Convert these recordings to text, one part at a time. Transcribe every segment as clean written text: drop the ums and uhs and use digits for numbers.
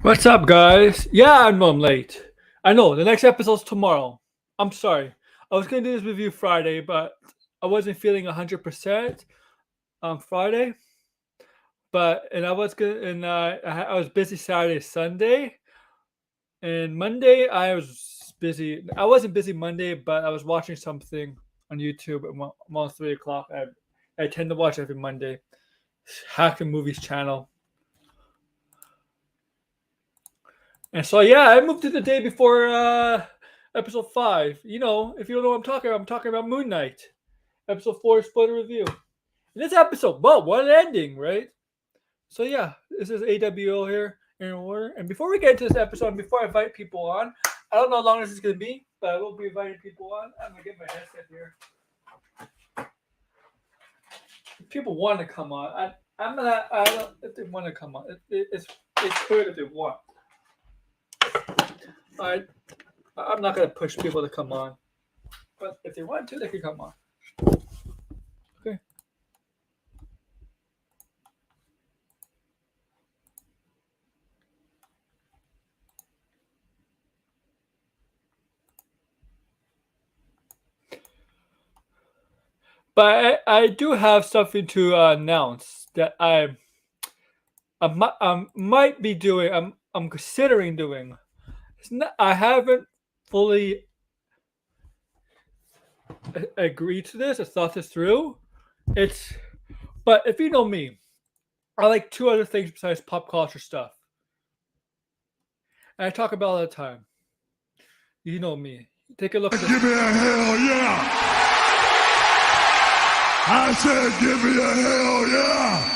What's up, guys? Yeah, I know I'm late. I know the next episode's tomorrow. I'm sorry. I was gonna do this review Friday, but I wasn't feeling 100% on Friday. And I was gonna, and I was busy Saturday, Sunday, and Monday I was busy. I wasn't busy Monday, but I was watching something on YouTube at almost 3 o'clock. I tend to watch every Monday. Hack the Movies channel. And so yeah, I moved to the day before episode 5. You know, if you don't know what I'm talking about Moon Knight. Episode 4 spoiler review. In this episode, well, what an ending, right? So yeah, this is AWO here in order. And before we get into this episode, before I invite people on, I don't know how long this is gonna be, but I will be inviting people on. I'm gonna get my headset here. If people want to come on, I don't if they want to come on. It's good if they want. I'm not gonna push people to come on, but if they want to, they can come on. Okay. But I do have something to announce that I might be doing. I'm considering doing. I haven't fully agreed to this. I thought this through. But if you know me, I like two other things besides pop culture stuff, and I talk about it all the time. You know me. Take a look at this. Give me a hell yeah! I said, give me a hell yeah!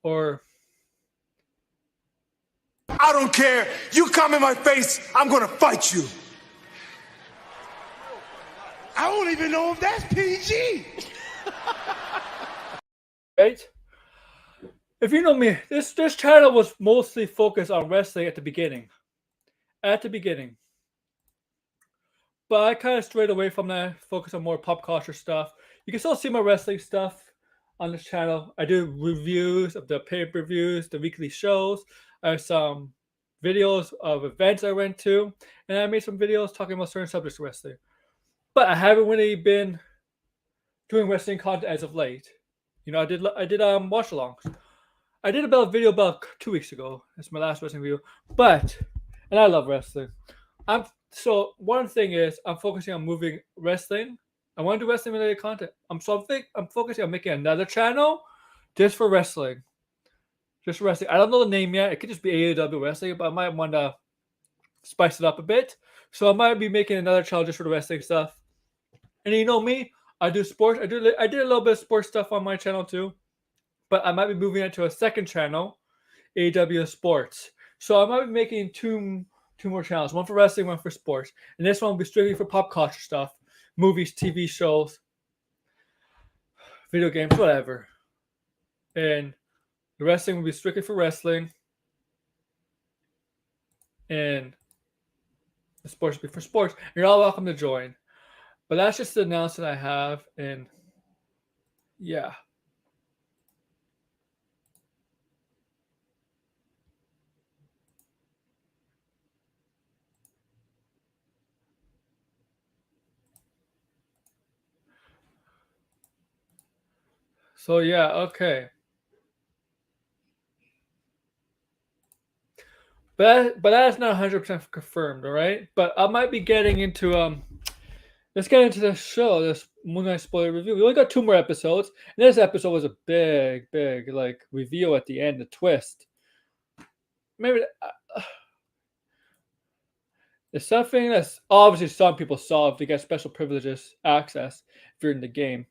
Or I don't care. You come in my face, I'm gonna fight you. I don't even know if that's PG. right? If you know me, this channel was mostly focused on wrestling at the beginning. But I kind of strayed away from that, focus on more pop culture stuff. You can still see my wrestling stuff on this channel. I do reviews of the pay-per-views, the weekly shows. I have some videos of events I went to, and I made some videos talking about certain subjects of wrestling. But I haven't really been doing wrestling content as of late. You know, I did watch-alongs. I did about a video about 2 weeks ago. That's my last wrestling video. And I love wrestling. So one thing is I'm focusing on moving wrestling. I want to do wrestling related content. I'm focusing on making another channel just for wrestling. Just for wrestling. I don't know the name yet. It could just be AEW wrestling, but I might want to spice it up a bit. So I might be making another channel just for the wrestling stuff. And you know me, I do sports. I did a little bit of sports stuff on my channel too, but I might be moving it to a second channel, AEW Sports. So I might be making two more channels, one for wrestling, one for sports. And this one will be strictly for pop culture stuff, movies, TV shows, video games, whatever. And the wrestling will be strictly for wrestling. And the sports will be for sports. You're all welcome to join. But that's just the announcement I have. And yeah. So yeah, okay. But that's not 100% confirmed, all right? But I might be getting into let's get into the show, this Moon Knight spoiler review. We only got 2 more episodes, and this episode was a big like reveal at the end, the twist. Maybe it's something that's obviously some people saw if they get special privileges access if you're in the game.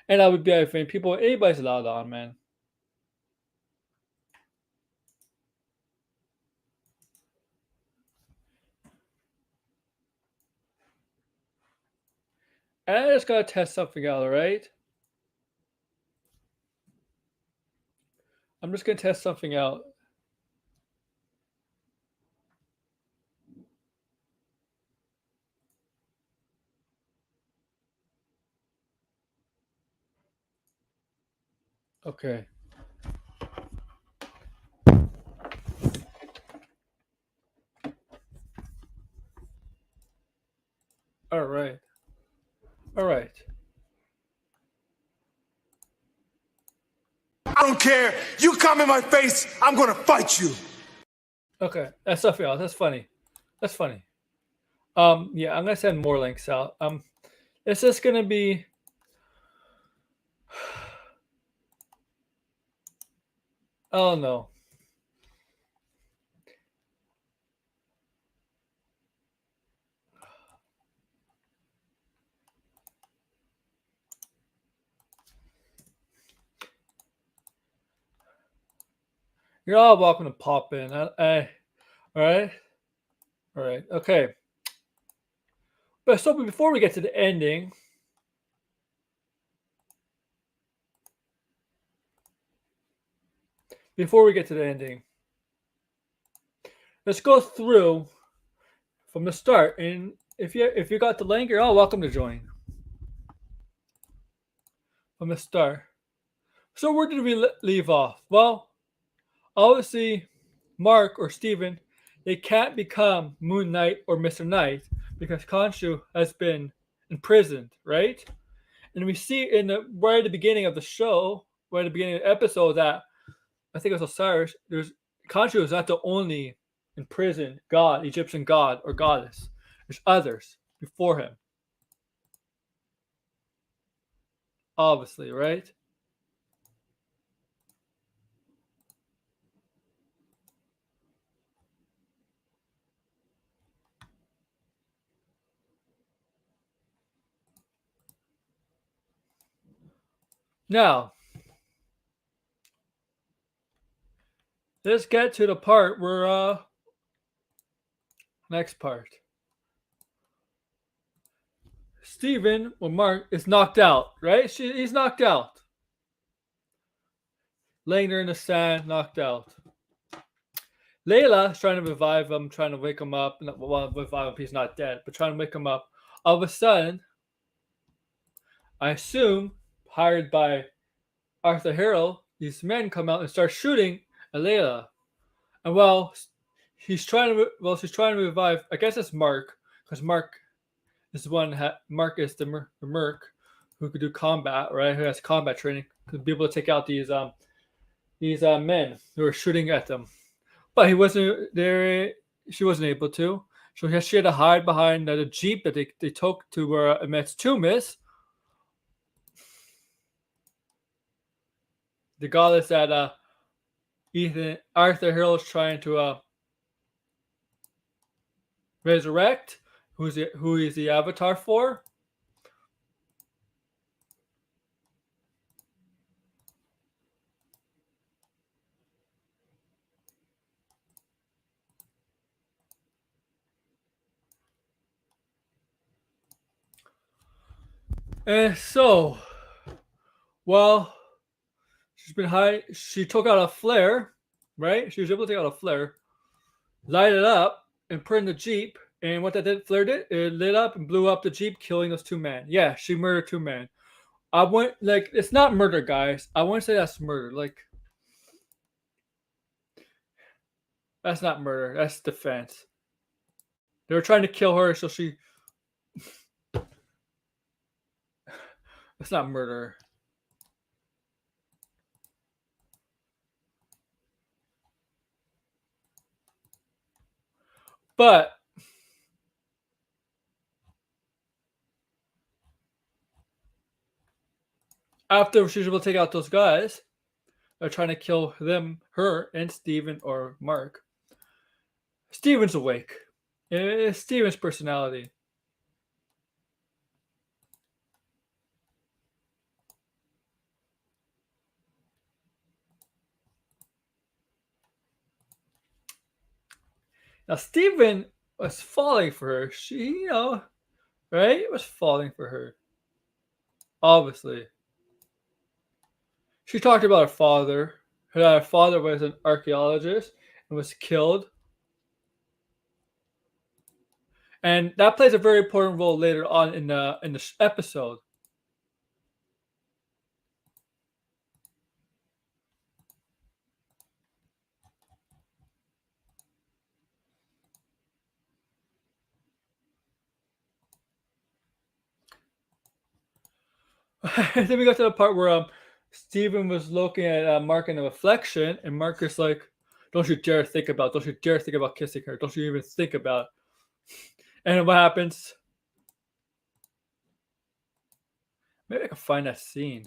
And I would be I think anybody's allowed on, man. And I just gotta test something out, alright? I'm just gonna test something out. Okay. All right. All right. I don't care. You come in my face, I'm gonna fight you. Okay. That's stuff else. That's funny. That's funny. Yeah, I'm gonna send more links out. It's just gonna be. Oh no. You're all welcome to pop in. All right. All right. Okay. But so before we get to the ending, let's go through from the start. And if you got the link, you're all welcome to join from the start. So where did we leave off? Well, obviously, Mark or Steven, they can't become Moon Knight or Mr. Knight because Kanchu has been imprisoned, right? And we see right at the beginning of the show, right at the beginning of the episode, that I think it was Osiris. Kanchu is not the only imprisoned god, Egyptian god or goddess. There's others before him, obviously, right? Now, let's get to the part where next part. Steven or Mark is knocked out, right? He's knocked out. Laying there in the sand, knocked out. Layla is trying to revive him, trying to wake him up. Not well, revive him, he's not dead, but trying to wake him up. All of a sudden, I assume, hired by Arthur Harrow, these men come out and start shooting at Layla. And she's trying to revive. I guess it's Mark, because Mark is Mark is the merc who could do combat, right? Who has combat training, could be able to take out these men who are shooting at them. But he wasn't there. She wasn't able to. So she had to hide behind the jeep that they took to where Emmet's tomb is. The goddess that Arthur Harrow is trying to resurrect, who is the avatar for. And so, well, she took out a flare, right? She was able to take out a flare, light it up, and put in the jeep. And what that did, flare did, it lit up and blew up the jeep, killing those two men. Yeah, she murdered two men. I went like it's not murder, guys. I wouldn't say that's murder. Like that's not murder. That's defense. They were trying to kill her, so she. It's not murder. But after she was able to take out those guys, they're trying to kill her, and Steven or Mark. Steven's awake. It's Steven's personality. Now Steven was falling for her. She, right? Was falling for her. Obviously. She talked about her father. Her father was an archaeologist and was killed. And that plays a very important role later on in the episode. Then we got to the part where Steven was looking at Mark in the reflection, and Mark is like, don't you dare think about kissing her. Don't you even think about it. And what happens? Maybe I can find that scene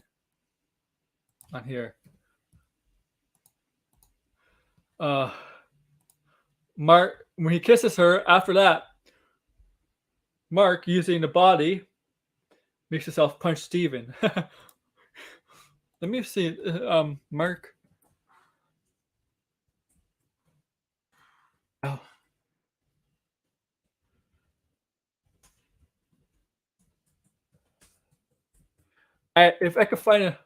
on here. Mark, when he kisses her, after that, Mark, using the body, makes himself punch Steven. Let me see. Mark. Oh. If I could find a.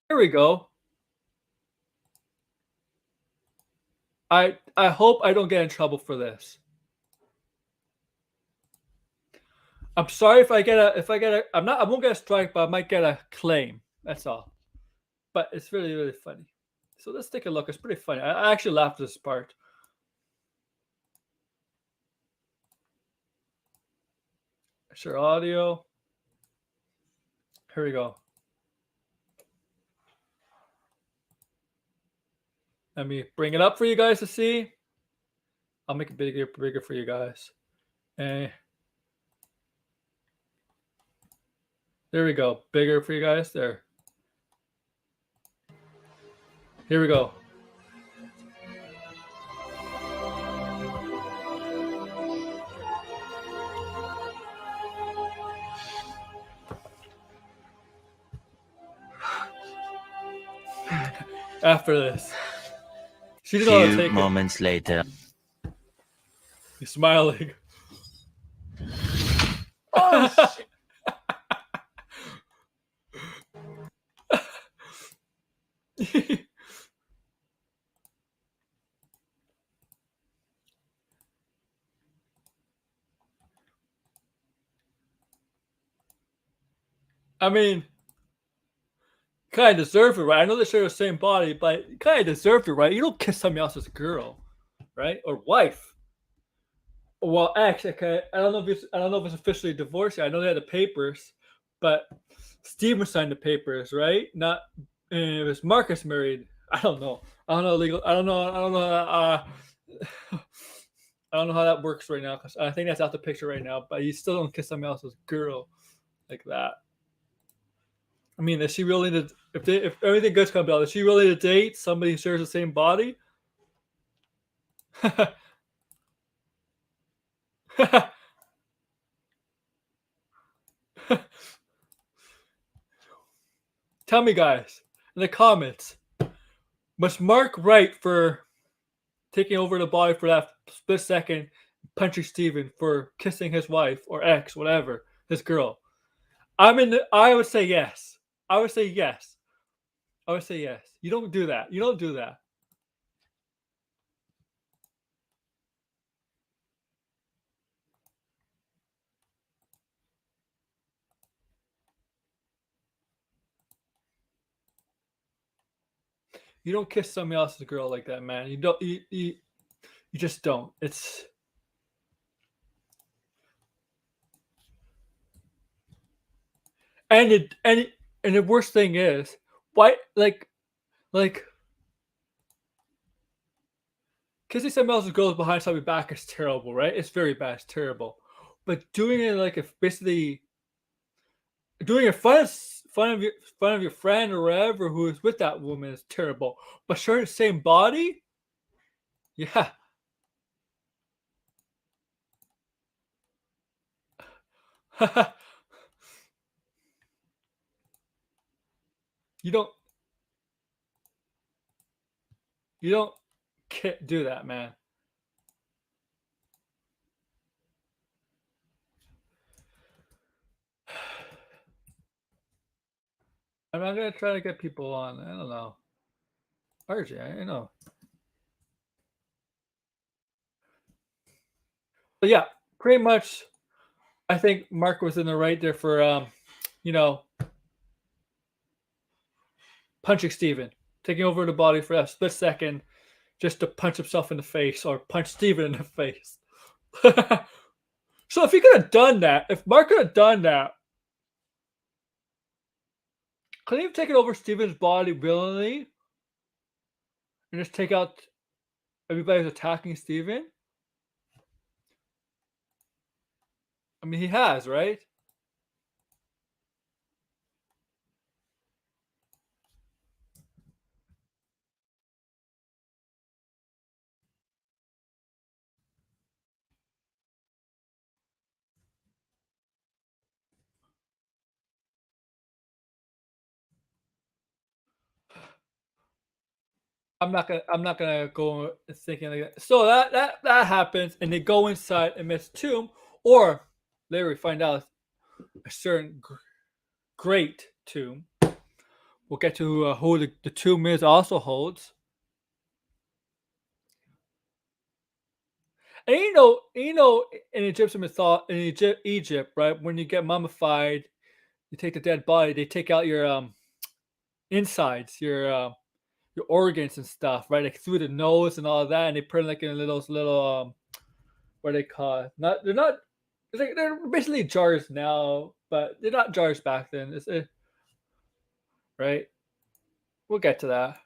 Here we go. I hope I don't get in trouble for this. I'm sorry if I get a I won't get a strike, but I might get a claim. That's all. But it's really, really funny. So let's take a look. It's pretty funny. I actually laughed at this part. Share audio. Here we go. Let me bring it up for you guys to see. I'll make it bigger for you guys. And there we go. Bigger for you guys. There. Here we go. After this. She didn't know how to take moments later. He's smiling. Oh, shit. I mean, kind of deserve it, right? I know they share the same body, but you kind of deserve it, right? You don't kiss somebody else's girl, right? Or wife. Well, ex. Okay, I don't know if it's officially divorced yet. I know they had the papers, but Steven signed the papers, right? Not it was Marcus married. I don't know. I don't know legal. I don't know. I don't know how that works right now because I think that's out the picture right now. But you still don't kiss somebody else's girl like that. I mean, is she willing to? If everything good comes out, is she willing to date somebody who shares the same body? Tell me, guys, in the comments, was Mark right for taking over the body for that split second, punching Steven for kissing his wife or ex, whatever, his girl? I would say yes. I would say yes. You don't do that. You don't do that. You don't kiss somebody else's girl like that, man. You don't. You just don't. It's. And the worst thing is, why like kissing somebody else's girl behind somebody's back is terrible, right? It's very bad. It's terrible. But doing it like if basically doing it in front of your friend or whatever who is with that woman is terrible. But sharing the same body, yeah. You don't do that, man. I'm not gonna try to get people on. I don't know. RJ, I know. But yeah, pretty much. I think Mark was in the right there for punching Steven, taking over the body for that split second, just to punch himself in the face or punch Steven in the face. So if he could have done that, if Mark could have done that, Could he have taken over Steven's body willingly and just take out everybody who's attacking Steven? I mean, he has, right? I'm not gonna go thinking like that. So that happens, and they go inside and miss tomb, or later we find out a certain great tomb. We'll get to who the tomb is also holds. And in Egyptian mythology, in Egypt, right? When you get mummified, you take the dead body. They take out your insides, your organs and stuff, right? Like through the nose and all of that, and they put it like in little what are they call it? Not they're not. It's like they're basically jars now, but they're not jars back then. Right? We'll get to that.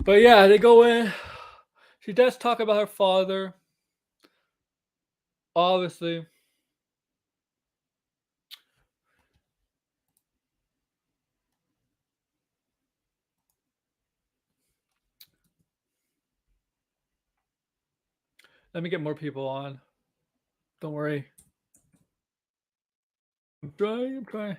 But yeah, they go in. She does talk about her father, obviously. Let me get more people on. Don't worry. I'm trying. I'm trying.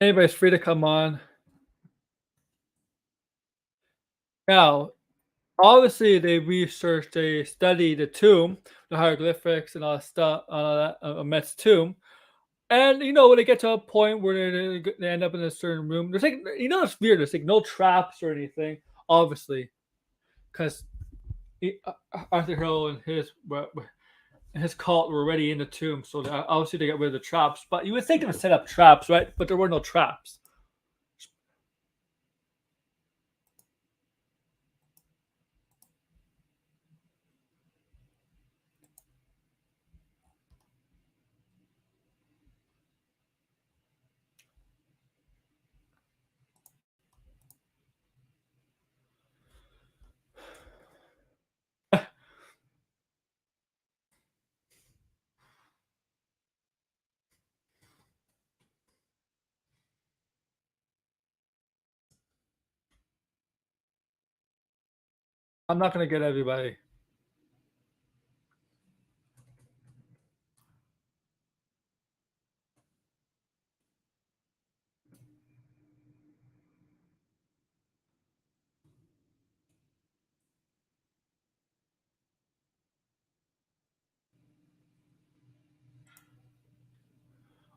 Anybody's free to come on. Now, obviously, they researched, they studied the tomb, the hieroglyphics, and all that stuff, all that Met's tomb. And when they get to a point where they end up in a certain room, there's like it's weird. There's like no traps or anything, obviously, because Arthur Hill and his cult were already in the tomb, so obviously they got rid of the traps. But you would think they would set up traps, right? But there were no traps. I'm not gonna get everybody.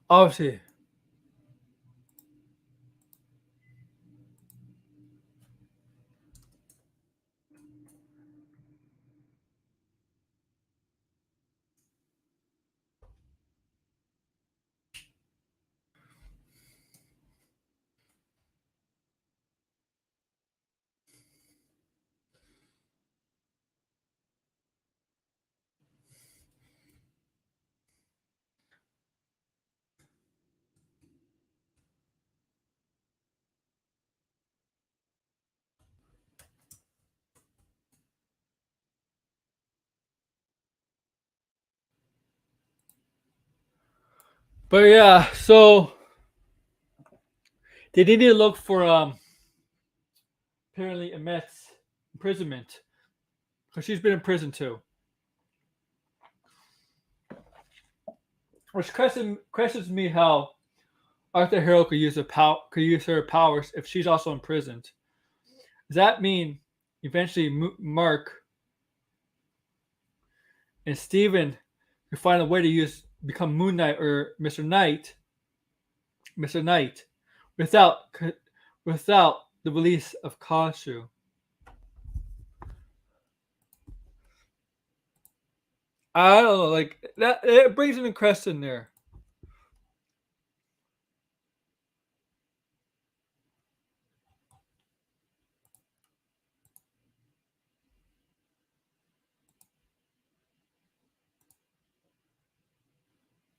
Obviously, But yeah, so they need to look for apparently Emmet's imprisonment because she's been in prison too. Which questions me how Arthur Harrow could use her powers if she's also imprisoned. Does that mean eventually Mark and Steven could find a way to become Moon Knight or Mr. Knight, without without the release of Kanchu? I don't know, like that. It brings an question there.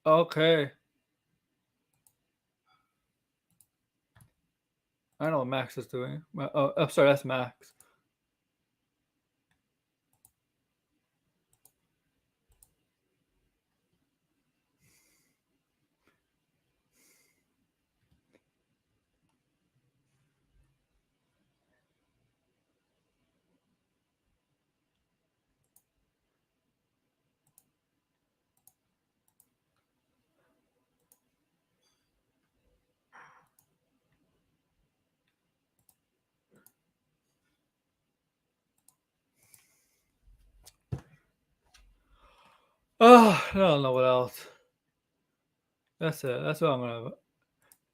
Okay, I know what Max is doing. Oh, I'm sorry, that's Max. Oh, I don't know what else. That's it. That's what I'm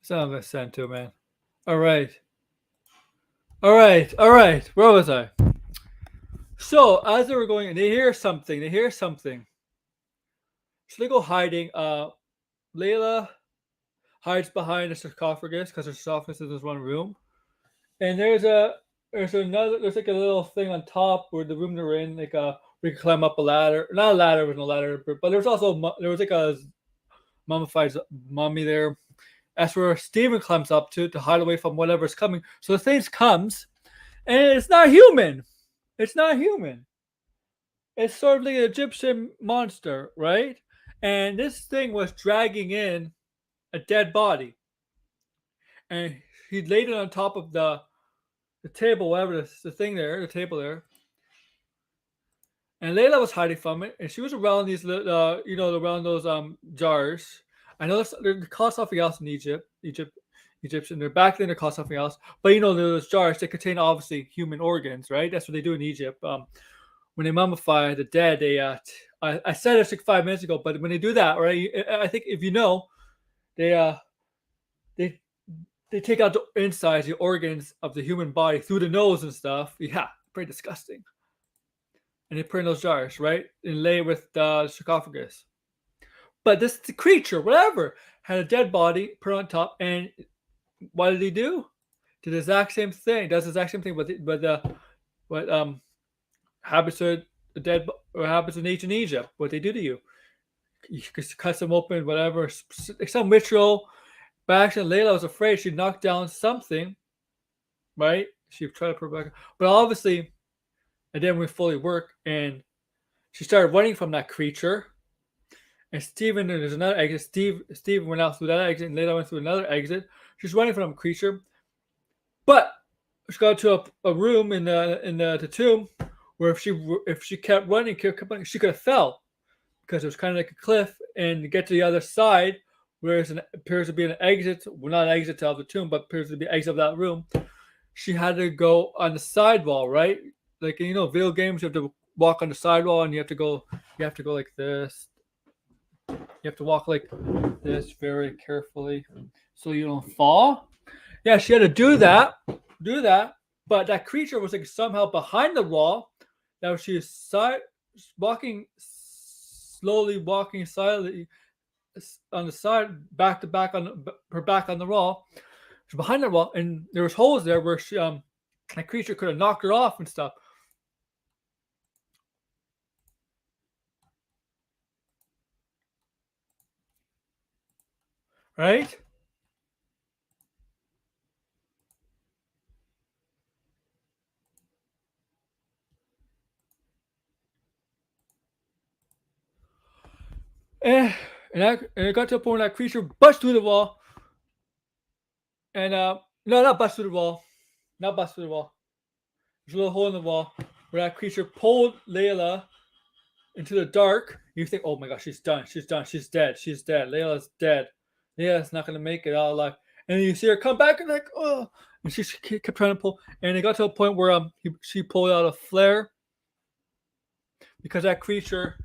gonna send to, man. All right. All right. All right. Where was I? So as they were going, they hear something. They hear something. So they go hiding. Layla hides behind a sarcophagus because her sarcophagus is this one room. And there's like a little thing on top where the room they're in, like we can climb up a ladder. Not a ladder with no ladder, but there's also there was like a mummified mummy there. That's where Steven climbs up to hide away from whatever's coming. So the thing comes, and it's not human. It's not human. It's sort of like an Egyptian monster, right? And this thing was dragging in a dead body, and he laid it on top of the table, whatever the thing there, the table there. And Layla was hiding from it, and she was around around those jars. I know they're called something else in Egyptian. They're back then they're called something else, but those jars they contain obviously human organs, right? That's what they do in Egypt. When they mummify the dead, I said this like 5 minutes ago, but when they do that, right? I think if you know, they they they take out the insides, the organs of the human body through the nose and stuff. Yeah, pretty disgusting. And they put in those jars, right? And lay with the sarcophagus. But this creature, whatever, had a dead body put on top, and what did he do? Did the exact same thing. Does the exact same thing, what happens to the dead or happens in ancient Egypt? What they do to you? You cut them open, whatever. Some ritual. But actually, Layla was afraid she knocked down something, right? She tried to put it back, but obviously, it didn't fully work, and she started running from that creature. And Steven, there's another exit. Steve went out through that exit, and Layla went through another exit. She's running from a creature, but she got to a room in the tomb where if she kept running, she could have fell because it was kind of like a cliff. And to get to the other side, where it appears to be an exit, well, not an exit out of the tomb, but appears to be an exit of that room, she had to go on the sidewall, right? Like video games, you have to walk on the sidewall, and you have to go like this. You have to walk like this very carefully so you don't fall. Yeah, she had to do that. But that creature was like somehow behind the wall. Now she was slowly walking silently on the side, back to back on her back on the wall. She's behind the wall, and there was holes there where that creature could have knocked her off and stuff. Right? Eh, and it got to a point where that creature busts through the wall, and no, not bust through the wall, not bust through the wall. There's a little hole in the wall where that creature pulled Layla into the dark. You think, oh my gosh, she's done, she's done, she's dead, she's dead. Layla's dead. Layla's not gonna make it out alive. And then you see her come back and like, oh, and she kept trying to pull, and it got to a point where she pulled out a flare because that creature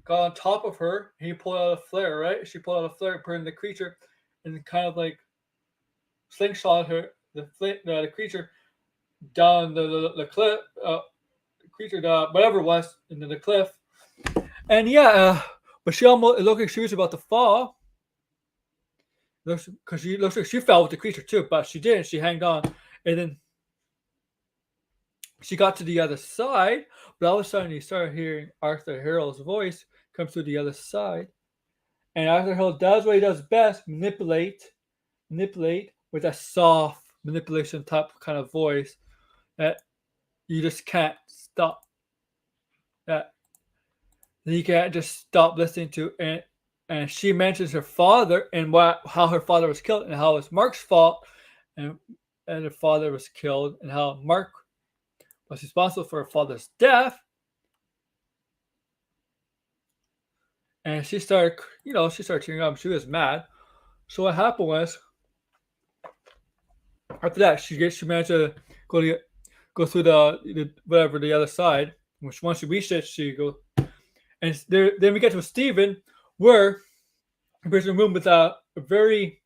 got on top of her. And he pulled out a flare, right? She pulled out a flare, put in the creature, and kind of like slingshot her, the creature down the cliff, creature, whatever it was, into the cliff. And yeah, but she almost, it looked like she was about to fall. Because she looks like she fell with the creature too, but she didn't. She hanged on, and then she got to the other side. But all of a sudden, you start hearing Arthur Harrell's voice come through the other side, and Arthur Harrell does what he does best: manipulate with a soft manipulation type kind of voice that you just can't stop. That you can't just stop listening to, and she mentions her father and how her father was killed and how it's Mark's fault, and her father was killed and how Mark was responsible for her father's death. And she started tearing up. She was mad. So what happened was, after that, she managed to go through the other side. Which once she reached it, she goes, and then we get to Stephen, where there's a room with a very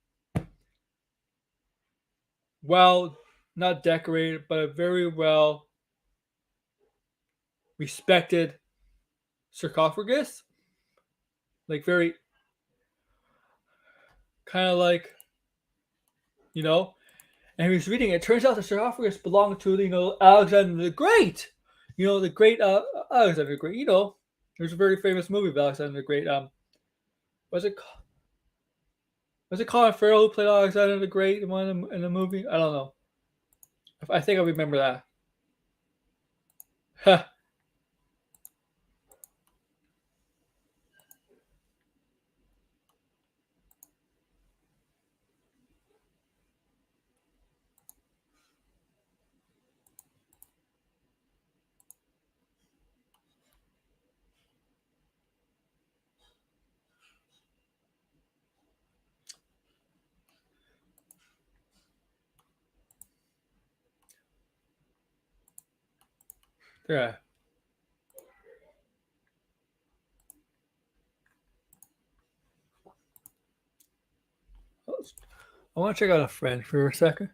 well, not decorated, but a very well respected sarcophagus, like very kind of like, you know. And he was reading it. It turns out the sarcophagus belonged to Alexander the Great. The great Alexander the Great. There's a very famous movie of Alexander the Great. Was it Colin Farrell who played Alexander the Great in the movie? I don't know. I think I remember that. Huh. Yeah. I want to check out a friend for a second.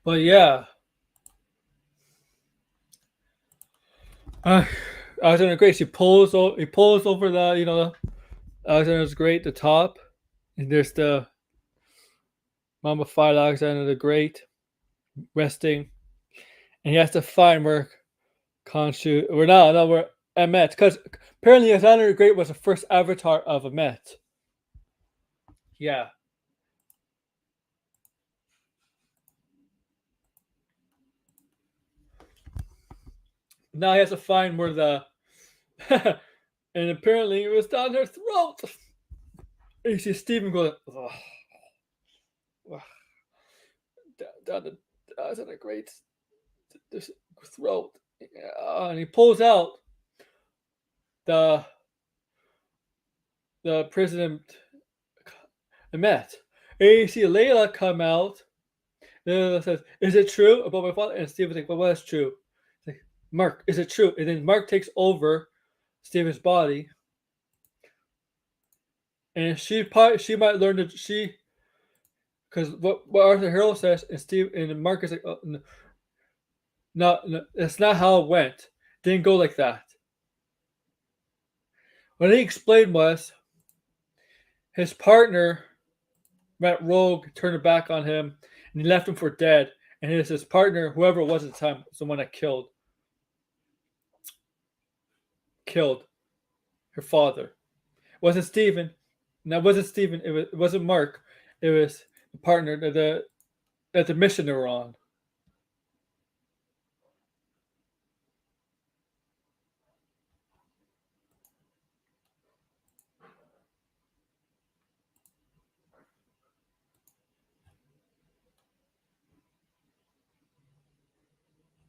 But yeah, uh, Alexander the Great. He pulls over Alexander's Great, the top, and there's the mummified Alexander the Great resting, and he has to find where Kanchu, or no, where Emmet, because apparently Alexander the Great was the first avatar of Emmet. Yeah. Now he has to find where the And apparently it was down her throat. And you see Steven going, "Ugh, ugh, down the great this throat." Yeah, and he pulls out the president met. And you see Layla come out. Layla says, "Is it true about my father?" And Steven's like, "Well, what's true?" He's like, "Mark, is it true?" And then Mark takes over Steven's body, and she might learn that she, because what Arthur Harrow says, and Steve and Mark is like, "Oh, no, no, that's not how it went. Didn't go like that." What he explained was his partner went rogue, turned her back on him, and he left him for dead. And his partner, whoever it was at the time, was the one that killed her father. It wasn't Stephen. No, it wasn't Stephen. It wasn't Mark. It was the partner that the mission they were on.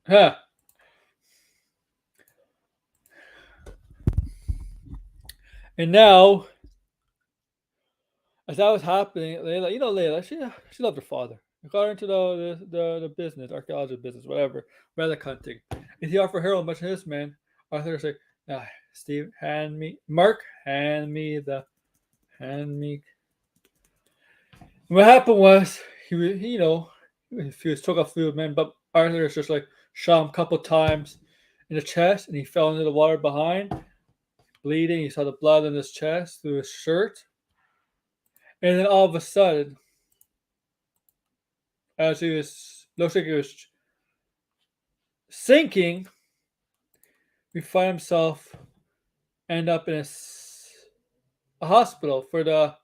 Huh. And now, as that was happening, Layla, Layla, she loved her father. Got her into the business, archaeology business, whatever, relic hunting. And he offered Harold much of his man. Arthur's like, Steve, hand me. And what happened was he was took off the men, but Arthur just like shot him a couple times in the chest, and he fell into the water behind, bleeding. He saw the blood on his chest through his shirt, and then all of a sudden, as he looks like he was sinking, we find himself end up in a hospital for the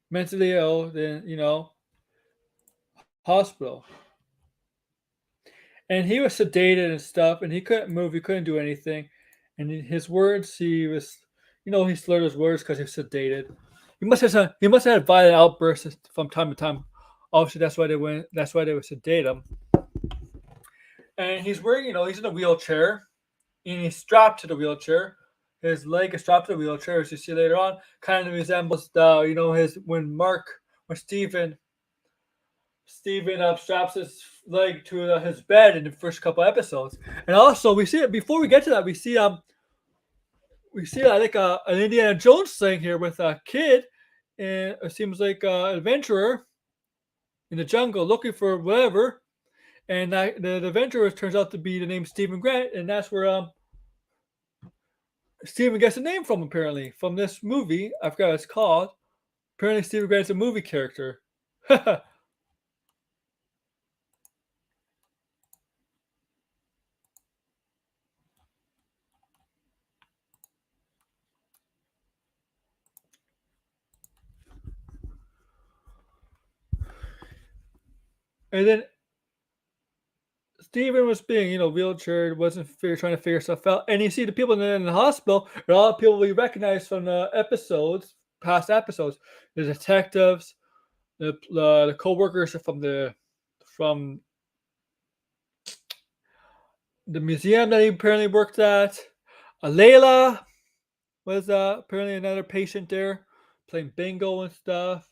mentally ill. Then hospital, and he was sedated and stuff, and he couldn't move, he couldn't do anything, and his words, he slurred his words because he was sedated. He must have had violent outbursts from time to time. Obviously, that's why they would sedate him. And he's wearing, he's in a wheelchair, and he's strapped to the wheelchair. His leg is strapped to the wheelchair, as you see later on. Kind of resembles his when Steven straps his leg to his bed in the first couple episodes. And also, we see it before we get to that. We see like an Indiana Jones thing here with a kid, and it seems like an adventurer in the jungle looking for whatever. And the adventurer turns out to be the name Stephen Grant, and that's where Stephen gets a name from, apparently, from this movie. I forgot what it's called. Apparently, Stephen Grant's a movie character. And then Steven was being, wheelchaired, wasn't trying to figure stuff out. And you see the people in the hospital are all people we recognize from the past episodes. The detectives, the co-workers from the museum that he apparently worked at. Layla was apparently another patient there, playing bingo and stuff.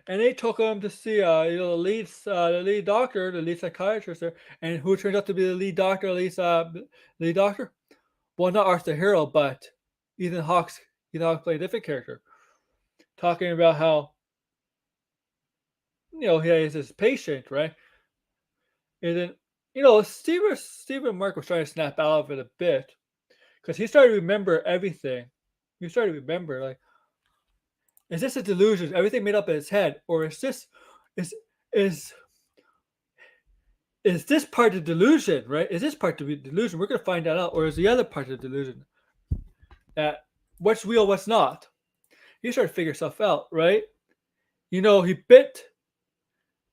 And they took him to see, the lead doctor, the lead psychiatrist there, and who turned out to be the lead doctor, lead doctor. Well, not Arthur Harrow, but Ethan Hawke's. Ethan Hawke played a different character, talking about how he is his patient, right? And then Stephen Mark was trying to snap out of it a bit because he started to remember everything. He started to remember, like, is this a delusion? Everything made up in his head, or is is is this part of the delusion, right? Is this part of the delusion? We're gonna find that out, or is the other part of the delusion that what's real, what's not? He started to figure stuff out, right? He bit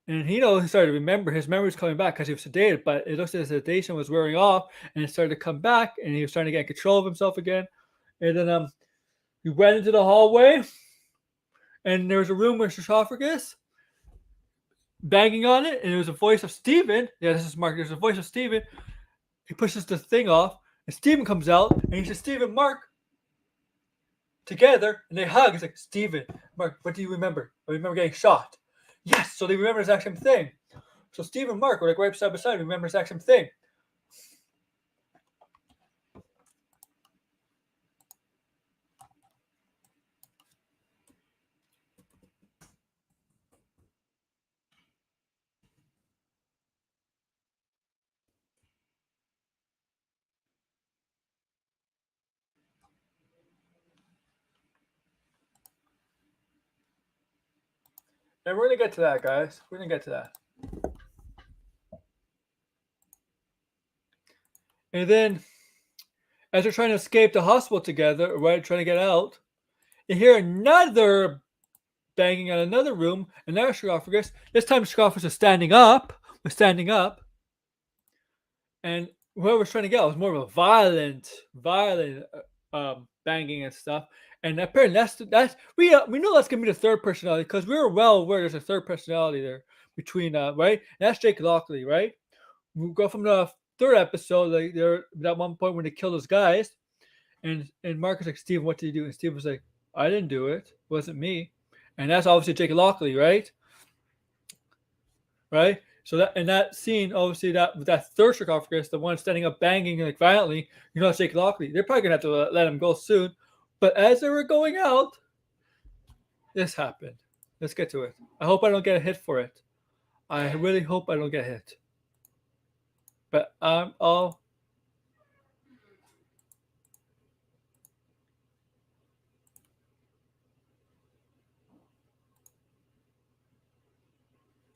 And he started to remember his memories coming back because he was sedated, but it looks like the sedation was wearing off and it started to come back and he was trying to get control of himself again. And then he went into the hallway and there was a room with sarcophagus banging on it, and there was a voice of Steven. Yeah, this is Mark. There's a voice of Steven. He pushes the thing off, and Steven comes out, and he says, Steven, Mark, together, and they hug. He's like, Steven, Mark, what do you remember? I remember getting shot. Yes, so they remember the exact same thing. So Steven and Mark were like right side by side, remember the exact same thing. And we're gonna get to that, guys. We're gonna get to that. And then, as they're trying to escape the hospital together, right, trying to get out, you hear another banging on another room, another sarcophagus. This time, the sarcophagus was standing up. And whoever was trying to get out was more of a violent banging and stuff. And apparently, that's we know that's gonna be the third personality because we were well aware there's a third personality there between right. And that's Jake Lockley, right? We go from the third episode, like there that one point when they kill those guys, and Mark is like, Steven, what did you do? And Steven was like, I didn't do it. It wasn't me. And that's obviously Jake Lockley, right? Right? So that scene, obviously that third sarcophagus, the one standing up banging like violently, it's Jake Lockley. They're probably gonna have to let him go soon. But as they were going out, this happened. Let's get to it. I hope I don't get a hit for it. I really hope I don't get hit. But I'm all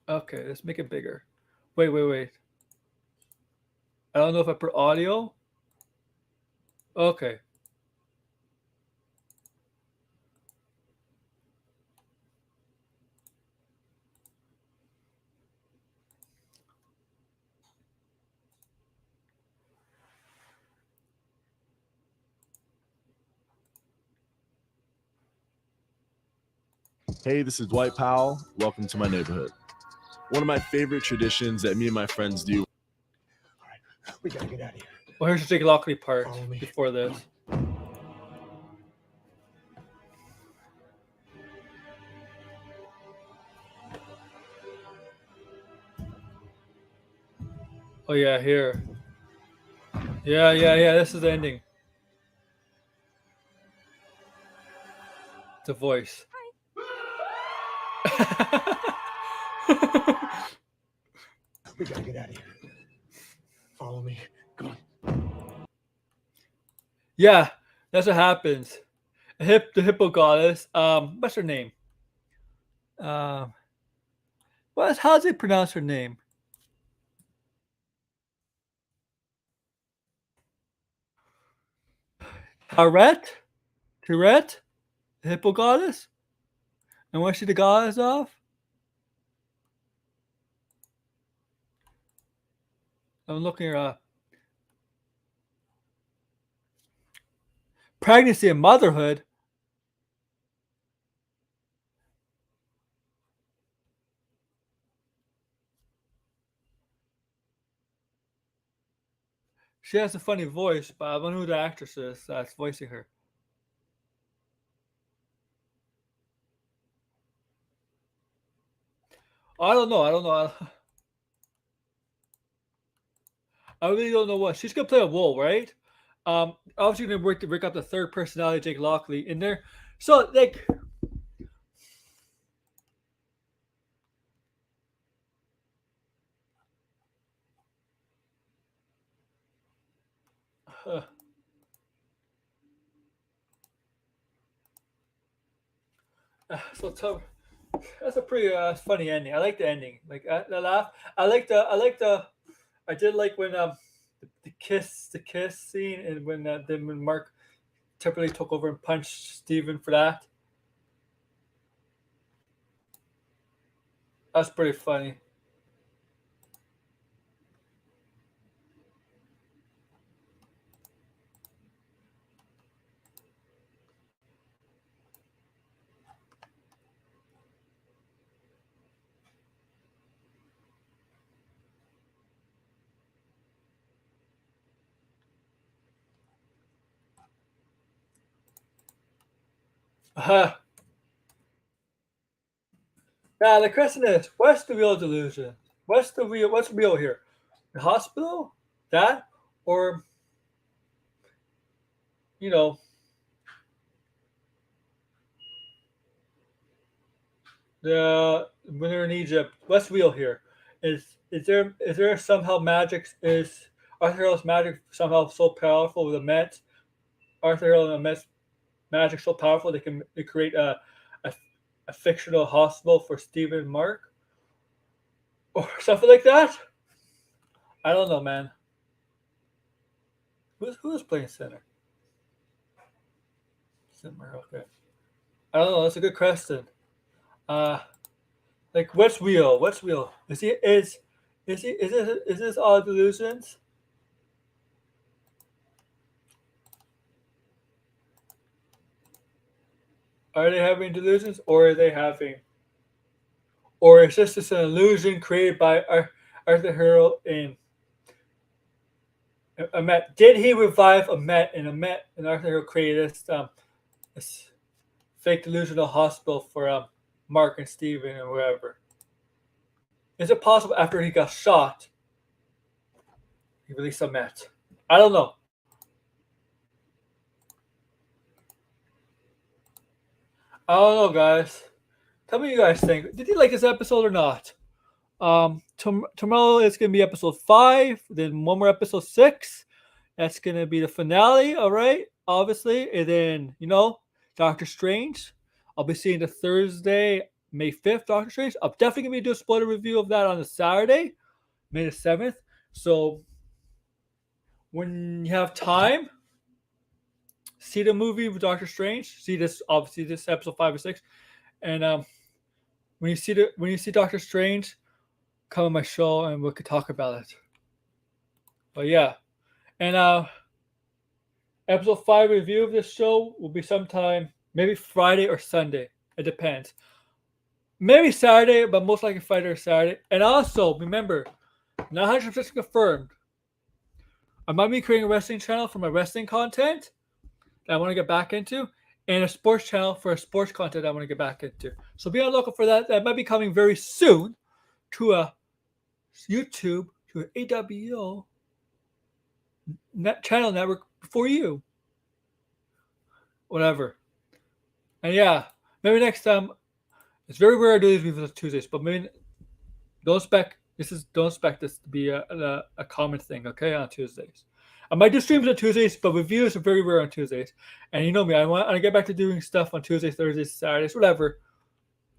okay. Let's make it bigger. Wait. I don't know if I put audio. Okay. Hey, this is Dwight Powell. Welcome to my neighborhood. One of my favorite traditions that me and my friends do. All right, we gotta get out of here. Well, here's the Jake Lockley part before this. Oh yeah, here. Yeah. This is the ending. The voice. We gotta get out of here. Follow me. Come on. Yeah, that's what happens. The hippo goddess. What's her name? How does they pronounce her name? Tourette? The hippo goddess? And what's she the goddess of? I'm looking her up. Pregnancy and motherhood. She has a funny voice, but I don't know who the actress is that's voicing her. I don't know. I really don't know what she's gonna play a role, right? Obviously gonna work up the third personality, Jake Lockley, in there. So like, so tough. That's a pretty funny ending. I like the ending. Like the laugh. I did like when the kiss scene, and when Mark temporarily took over and punched Steven for that. That's pretty funny. Now the question is, what's the real delusion? What's real here? The hospital? That? Or you know, when they're in Egypt, what's real here? Is there somehow magic is Arthur Hill's magic somehow so powerful with the Met? Arthur Hill and the Met's magic so powerful they create a, a fictional hospital for Stephen and Mark? Or something like that? I don't know, man. Who's playing center? Center, okay. I don't know, that's a good question. Like what's real? What's real? Is this all delusions? Are they having delusions, or are they having, or is this just an illusion created by Arthur Harrow in a Met? Did he revive a Met and Arthur Harrow created this fake delusional hospital for Mark and Steven and wherever? Is it possible after he got shot, he released a Met? I don't know. I don't know, guys. Tell me what you guys think. Did you like this episode or not? Tomorrow is gonna be episode 5. Then one more episode 6. That's gonna be the finale. All right, obviously, and then Doctor Strange. I'll be seeing the Thursday, May 5th, Doctor Strange. I'm definitely gonna be doing a spoiler review of that on the Saturday, May the 7th. So when you have time, see the movie with Doctor Strange. See this, obviously, this episode 5 or 6, and when you see Doctor Strange, come on my show and we could talk about it. But yeah, and episode 5 review of this show will be sometime maybe Friday or Sunday. It depends. Maybe Saturday, but most likely Friday or Saturday. And also remember, not 100% confirmed, I might be creating a wrestling channel for my wrestling content that I want to get back into, and a sports channel for a sports content I want to get back into. So be on the lookout for that. That might be coming very soon to a YouTube, to an AWO channel network for you. Whatever. And yeah, maybe next time. It's very rare I do these reviews on Tuesdays, but maybe don't expect this to be a common thing, okay, on Tuesdays. I might do streams on Tuesdays, but reviews are very rare on Tuesdays. And you know me, I want to get back to doing stuff on Tuesdays, Thursdays, Saturdays, whatever.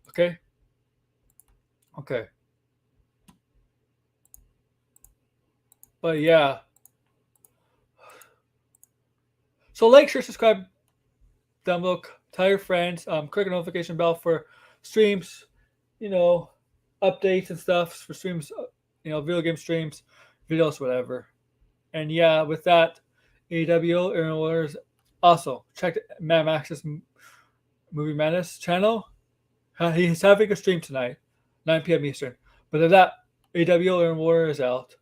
Okay? Okay. But yeah. So like, share, subscribe, down below, tell your friends, click the notification bell for streams, updates and stuff for streams, video game streams, videos, whatever. And yeah, with that, AWO Aaron Waters. Also, check Mad Max's Movie Madness channel. He's having a stream tonight, 9 p.m. Eastern. But with that, AWO Aaron Waters is out.